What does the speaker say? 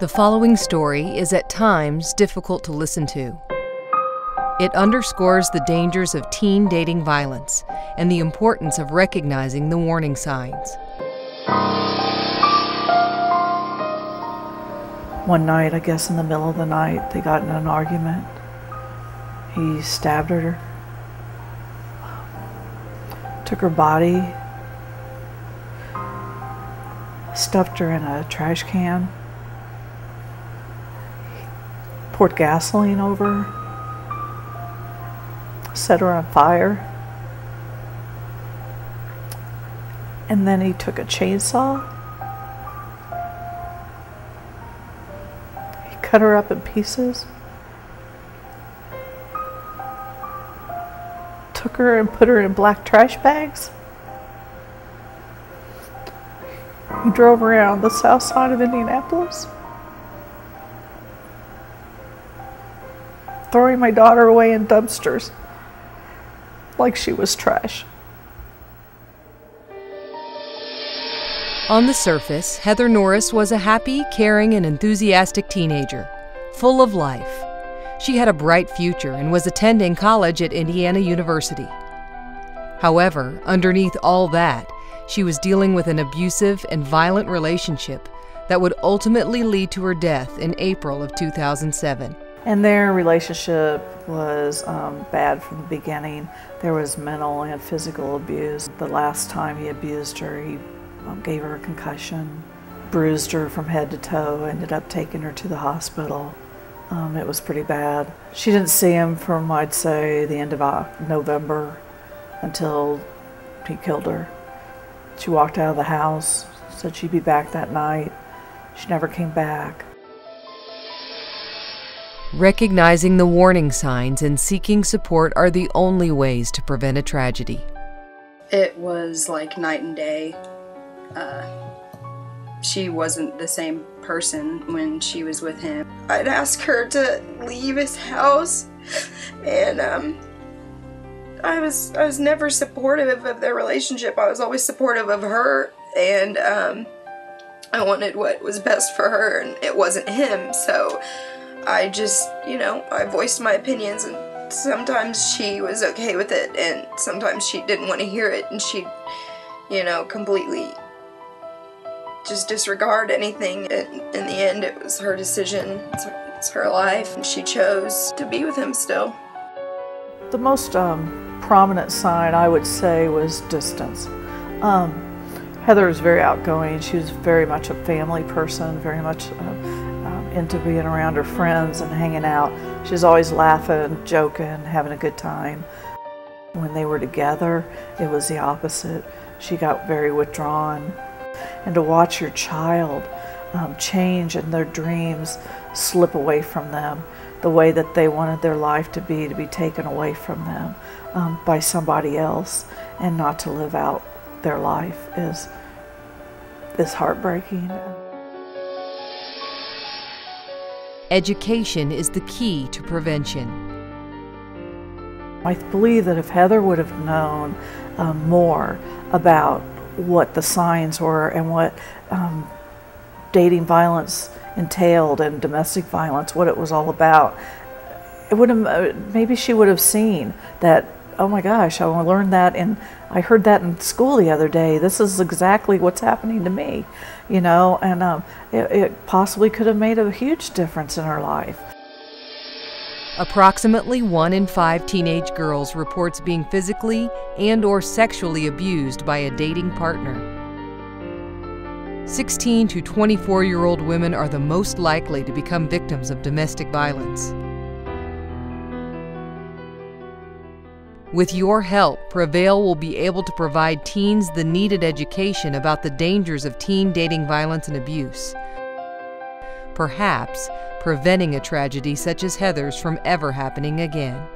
The following story is at times difficult to listen to. It underscores the dangers of teen dating violence and the importance of recognizing the warning signs. One night, I guess in the middle of the night, they got in an argument. He stabbed her, took her body, stuffed her in a trash can, poured gasoline over her, set her on fire, and then he took a chainsaw, he cut her up in pieces, took her and put her in black trash bags. He drove around the south side of Indianapolis, throwing my daughter away in dumpsters like she was trash. On the surface, Heather Norris was a happy, caring, and enthusiastic teenager, full of life. She had a bright future and was attending college at Indiana University. However, underneath all that, she was dealing with an abusive and violent relationship that would ultimately lead to her death in April of 2007. And their relationship was bad from the beginning. There was mental and physical abuse. The last time he abused her, he gave her a concussion, bruised her from head to toe, ended up taking her to the hospital. It was pretty bad. She didn't see him from, I'd say, the end of November until he killed her. She walked out of the house, said she'd be back that night. She never came back. Recognizing the warning signs and seeking support are the only ways to prevent a tragedy. It was like night and day. She wasn't the same person when she was with him. I'd ask her to leave his house, and I was never supportive of their relationship. I was always supportive of her, and I wanted what was best for her, and it wasn't him. So I just, I voiced my opinions, and sometimes she was okay with it, and sometimes she didn't want to hear it, and she'd, completely just disregard anything. And in the end, it was her decision. It's her life, and she chose to be with him still. The most prominent sign, I would say, was distance. Heather was very outgoing. She was very much a family person, very much into being around her friends and hanging out. She was always laughing, joking, having a good time. When they were together, it was the opposite. She got very withdrawn. And to watch your child change and their dreams slip away from them, the way that they wanted their life to be taken away from them by somebody else, and not to live out their life is heartbreaking. Education is the key to prevention. I believe that if Heather would have known more about what the signs were and what dating violence entailed and domestic violence, what it was all about, it would have, maybe she would have seen that, oh my gosh, I learned that, and I heard that in school the other day. This is exactly what's happening to me, and it possibly could have made a huge difference in her life. Approximately 1 in 5 teenage girls reports being physically and/or sexually abused by a dating partner. 16 to 24-year-old women are the most likely to become victims of domestic violence. With your help, Prevail will be able to provide teens the needed education about the dangers of teen dating violence and abuse, perhaps preventing a tragedy such as Heather's from ever happening again.